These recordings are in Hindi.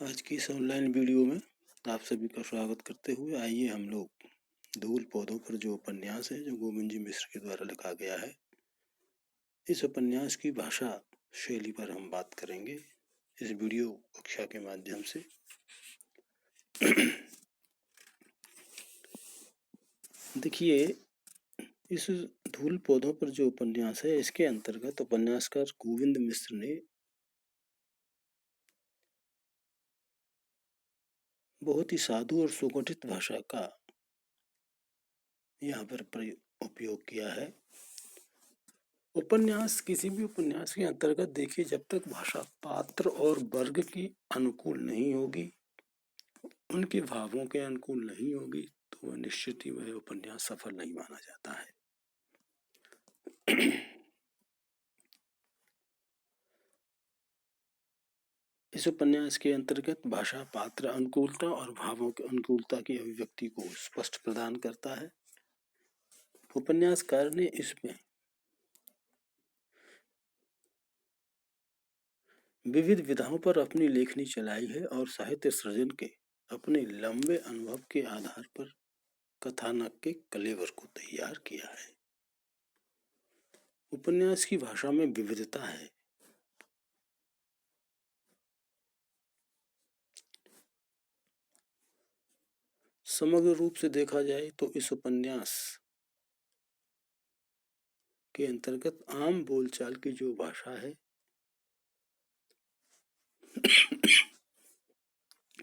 आज की इस ऑनलाइन वीडियो में आप सभी का स्वागत करते हुए आइए हम लोग धूल पौधों पर जो उपन्यास है जो गोविंद जी मिश्र के द्वारा लिखा गया है, इस उपन्यास की भाषा शैली पर हम बात करेंगे इस वीडियो कक्षा के माध्यम से। देखिए, इस धूल पौधों पर जो उपन्यास है, इसके अंतर्गत उपन्यासकार गोविंद मिश्र ने बहुत ही साधु और सुगठित भाषा का यहाँ पर उपयोग किया है। उपन्यास, किसी भी उपन्यास के अंतर्गत देखिए, जब तक भाषा पात्र और वर्ग की अनुकूल नहीं होगी, उनके भावों के अनुकूल नहीं होगी, तो वह निश्चित ही वह उपन्यास सफल नहीं माना जाता है। इस उपन्यास के अंतर्गत भाषा पात्र अनुकूलता और भावों की अनुकूलता की अभिव्यक्ति को स्पष्ट प्रदान करता है। उपन्यासकार ने इसमें विविध विधाओं पर अपनी लेखनी चलाई है और साहित्य सृजन के अपने लंबे अनुभव के आधार पर कथानक के कलेवर को तैयार किया है। उपन्यास की भाषा में विविधता है। समग्र रूप से देखा जाए तो इस उपन्यास के अंतर्गत आम बोलचाल की जो भाषा है,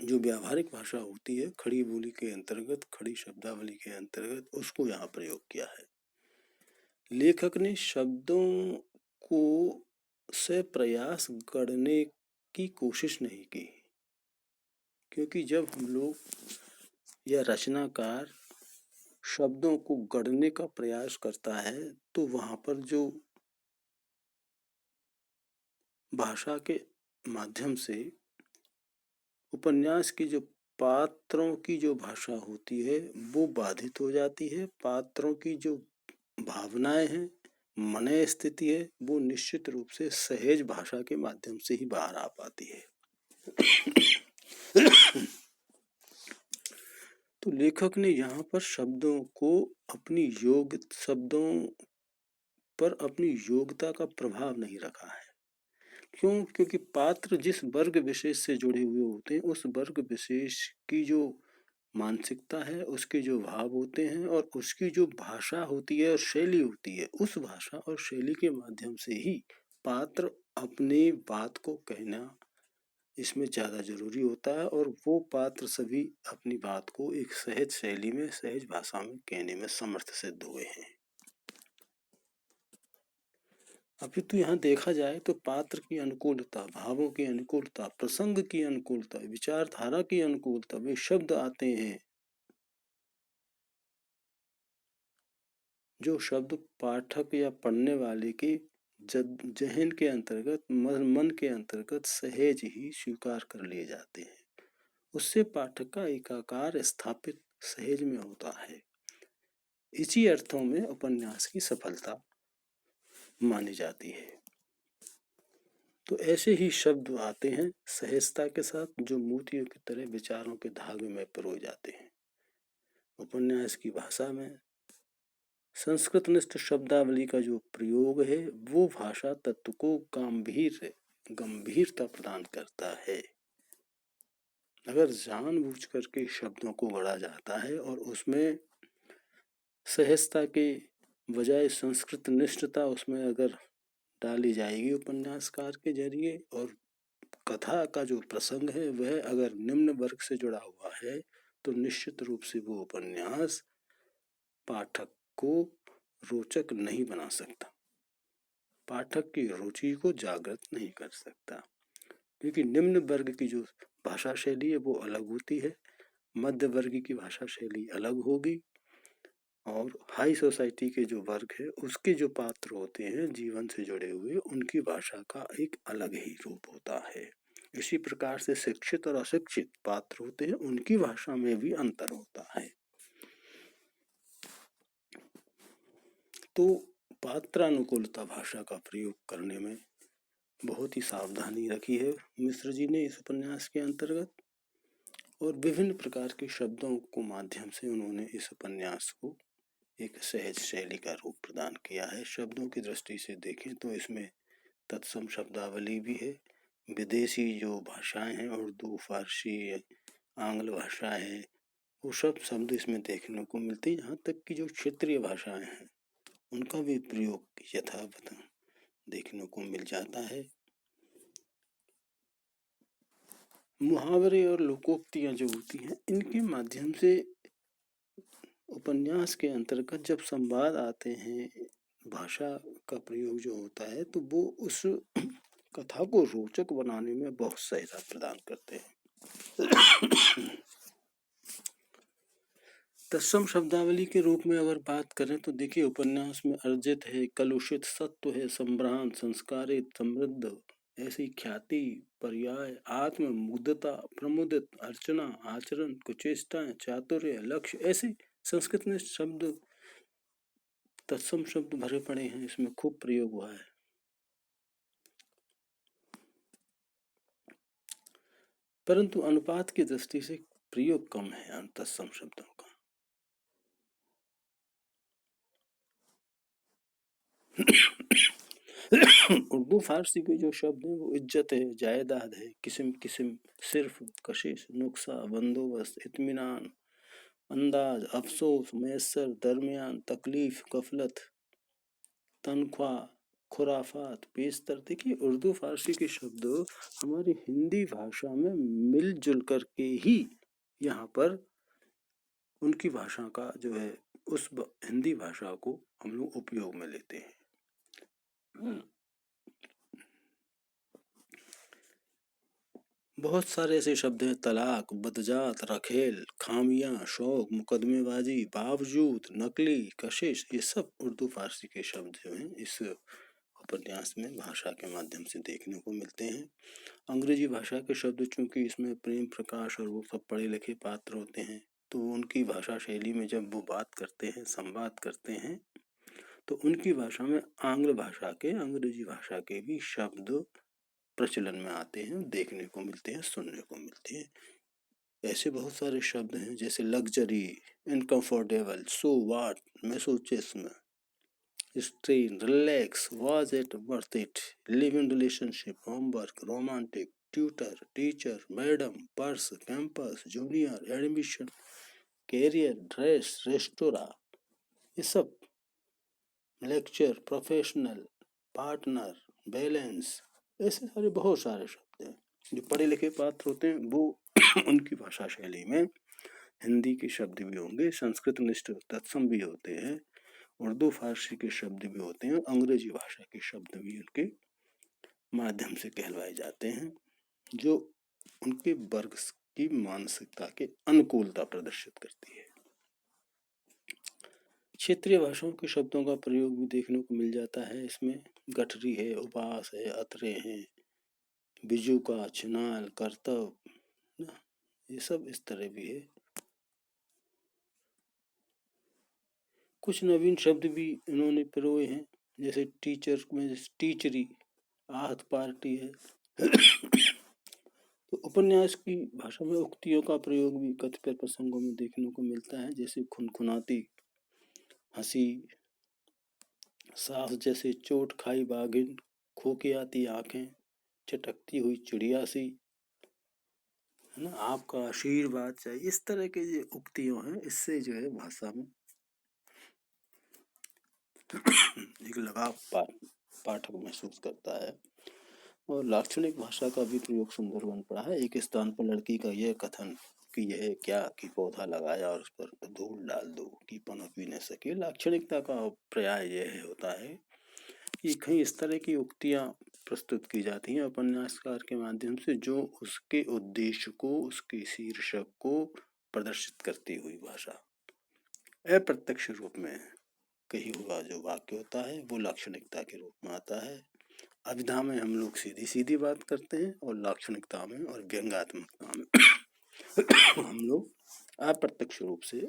जो व्यावहारिक भाषा होती है, खड़ी बोली के अंतर्गत, खड़ी शब्दावली के अंतर्गत, उसको यहाँ प्रयोग किया है। लेखक ने शब्दों को से प्रयास गढ़ने की कोशिश नहीं की, क्योंकि जब हम लोग या रचनाकार शब्दों को गढ़ने का प्रयास करता है तो वहां पर जो भाषा के माध्यम से उपन्यास की जो पात्रों की जो भाषा होती है वो बाधित हो जाती है। पात्रों की जो भावनाएं हैं, मनः स्थिति है, वो निश्चित रूप से सहज भाषा के माध्यम से ही बाहर आ पाती है। तो लेखक ने यहाँ पर शब्दों पर अपनी योग्यता का प्रभाव नहीं रखा है। क्यों? क्योंकि पात्र जिस वर्ग विशेष से जुड़े हुए होते हैं, उस वर्ग विशेष की जो मानसिकता है, उसके जो भाव होते हैं और उसकी जो भाषा होती है और शैली होती है, उस भाषा और शैली के माध्यम से ही पात्र अपनी बात को कहना इसमें ज़्यादा जरूरी होता है और वो पात्र सभी अपनी बात को एक सहज शैली में, सहज भाषा में कहने में समर्थ सिद्ध हुए हैं। अभी तो यहाँ देखा जाए तो पात्र की अनुकूलता, भावों की अनुकूलता, प्रसंग की अनुकूलता, विचारधारा की अनुकूलता, वे शब्द आते हैं जो शब्द पाठक या पढ़ने वाले के जहन के अंतर्गत, मन के अंतर्गत सहज ही स्वीकार कर लिए जाते हैं। उससे पाठक का एकाकार स्थापित सहज में होता है। इसी अर्थों में उपन्यास की सफलता मानी जाती है। तो ऐसे ही शब्द आते हैं सहजता के साथ, जो मोतियों की तरह विचारों के धागे में पिरोए जाते हैं। उपन्यास की भाषा में संस्कृतनिष्ठ शब्दावली का जो प्रयोग है, वो भाषा तत्व को गंभीरता प्रदान करता है। अगर जानबूझ करके शब्दों को गढ़ा जाता है और उसमें सहजता के बजाय संस्कृत निष्ठता उसमें अगर डाली जाएगी उपन्यासकार के जरिए, और कथा का जो प्रसंग है वह अगर निम्न वर्ग से जुड़ा हुआ है, तो निश्चित रूप से वो उपन्यास पाठक को रोचक नहीं बना सकता, पाठक की रुचि को जागृत नहीं कर सकता। क्योंकि निम्न वर्ग की जो भाषा शैली है वो अलग होती है, मध्य वर्ग की भाषा शैली अलग होगी, और हाई सोसाइटी के जो वर्ग है उसके जो पात्र होते हैं जीवन से जुड़े हुए, उनकी भाषा का एक अलग ही रूप होता है। इसी प्रकार से शिक्षित और अशिक्षित पात्र होते हैं, उनकी भाषा में भी अंतर होता है। तो पात्रानुकूलता भाषा का प्रयोग करने में बहुत ही सावधानी रखी है मिश्र जी ने इस उपन्यास के अंतर्गत, और विभिन्न प्रकार के शब्दों को माध्यम से उन्होंने इस उपन्यास को एक सहज शैली का रूप प्रदान किया है। शब्दों की दृष्टि से देखें तो इसमें तत्सम शब्दावली भी है, विदेशी जो भाषाएं हैं, उर्दू, फारसी, आंग्ल भाषा है, वो सब शब्द इसमें देखने को मिलते हैं। यहाँ तक कि जो क्षेत्रीय भाषाएं हैं उनका भी प्रयोग यथावत देखने को मिल जाता है। मुहावरे और लोकोक्तियां जो होती हैं, इनके माध्यम से उपन्यास के अंतर्गत जब संवाद आते हैं, भाषा का प्रयोग जो होता है, तो वो उस कथा को रोचक बनाने में बहुत सहायता प्रदान करते हैं। तत्सम शब्दावली के रूप में अगर बात करें तो देखिए, उपन्यास में अर्जित है, कलुषित, सत्व है, संभ्रांत, संस्कारित, समृद्ध, ऐसी ख्याति, पर्याय, आत्म, मुग्धता, प्रमुदित, अर्चना, आचरण, कुचेष्टाएं, चातुर्य, लक्ष्य, ऐसे संस्कृत में शब्द, तत्सम शब्द भरे पड़े हैं, इसमें खूब प्रयोग हुआ है। परंतु अनुपात की दृष्टि से प्रयोग कम है तत्सम शब्दों का। उर्दू फारसी के जो शब्द हैं वो इज्जत है, जायदाद है, किस्म किस्म, सिर्फ, कशिश, नुक्सा, बंदोबस्त, इत्मीनान, अंदाज, अफसोस, मैसर, दरमियान, तकलीफ, गफलत, तनख्वाह, खुराफात, बेस्तर। देखिए, उर्दू फारसी के शब्द हमारी हिंदी भाषा में मिलजुल करके ही यहाँ पर उनकी भाषा का जो है, उस हिंदी भाषा को हम लोग उपयोग में लेते हैं। बहुत सारे ऐसे शब्द हैं, तलाक, बदजात, रखेल, खामियां, शौक, मुकदमेबाजी, बावजूद, नकली, कशिश, ये सब उर्दू फारसी के शब्द जो हैं इस उपन्यास में भाषा के माध्यम से देखने को मिलते हैं। अंग्रेजी भाषा के शब्द चूंकि इसमें प्रेम प्रकाश और वो सब पढ़े लिखे पात्र होते हैं, तो उनकी भाषा शैली में जब वो बात करते हैं, संवाद करते हैं, तो उनकी भाषा में आंग्ल भाषा के, अंग्रेजी भाषा के भी शब्द प्रचलन में आते हैं, देखने को मिलते हैं, सुनने को मिलते हैं। ऐसे बहुत सारे शब्द हैं, जैसे luxury, uncomfortable, so what, masochism, strain, relax, was it worth it, live in relationship, homework, romantic, tutor, teacher, madam, purse, campus, junior, admission, career, dress, restaurant, ये सब, लेक्चर, प्रोफेशनल, पार्टनर, बैलेंस, ऐसे सारे बहुत सारे शब्द हैं। जो पढ़े लिखे पात्र होते हैं वो उनकी भाषा शैली में हिंदी के शब्द भी होंगे, संस्कृत निष्ठ तत्सम भी होते हैं, उर्दू फारसी के शब्द भी होते हैं, अंग्रेजी भाषा के शब्द भी उनके माध्यम से कहलवाए जाते हैं, जो उनके वर्ग की मानसिकता के अनुकूलता प्रदर्शित करती है। क्षेत्रीय भाषाओं के शब्दों का प्रयोग भी देखने को मिल जाता है इसमें। गठरी है, उपास है, अतरे हैं, बिजू का, छिनाल, कर्तव्य, ये सब इस तरह भी है। कुछ नवीन शब्द भी इन्होंने पिरोए हैं, जैसे टीचर में टीचरी, आहत पार्टी है। तो उपन्यास की भाषा में उक्तियों का प्रयोग भी कतिपय प्रसंगों में देखने को मिलता है, जैसे खुनखुनाती हंसी, सास जैसे चोट खाई बाघिन, खोखियाती आंखें, चटकती हुई चिड़िया सी, है ना, आपका आशीर्वाद चाहिए, इस तरह के जो उक्तियों हैं, इससे जो है भाषा में एक लगाव पाठक महसूस करता है। और लाक्षणिक भाषा का भी प्रयोग सुंदर बन पड़ा है। एक स्थान पर लड़की का यह कथन कि यह क्या कि पौधा लगाया और उस पर धूल डाल दो कि पनप भी न सके। लाक्षणिकता का पर्याय यह होता है कि कहीं इस तरह की उक्तियां प्रस्तुत की जाती हैं उपन्यासकार के माध्यम से, जो उसके उद्देश्य को, उसके शीर्षक को प्रदर्शित करती हुई भाषा। अप्रत्यक्ष रूप में कही हुआ जो वाक्य होता है वो लाक्षणिकता के रूप में आता है। अभिधा में हम लोग सीधी सीधी बात करते हैं, और लाक्षणिकता में और व्यंग्यात्मकता में हम लोग अप्रत्यक्ष रूप से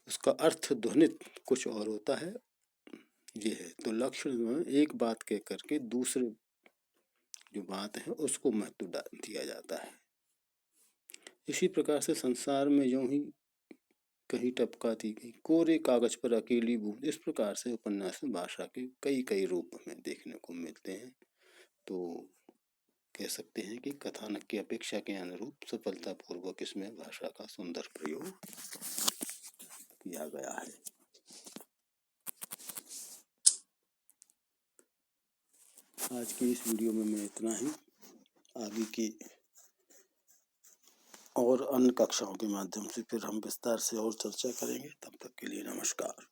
उसका अर्थ ध्वनित कुछ और होता है, ये है। तो लक्षण में एक बात कह करके दूसरे जो बात है उसको महत्व दिया जाता है। इसी प्रकार से संसार में यूं ही कहीं टपकाती गई कोरे कागज पर अकेली बूंद, इस प्रकार से उपन्यास में भाषा के कई कई रूप हमें देखने को मिलते हैं। तो कह सकते हैं कि कथानक की अपेक्षा के अनुरूप सफलतापूर्वक इसमें भाषा का सुंदर प्रयोग किया गया है। आज की इस वीडियो में मैं इतना ही। आगे की और अन्य कक्षाओं के माध्यम से फिर हम विस्तार से और चर्चा करेंगे। तब तक के लिए नमस्कार।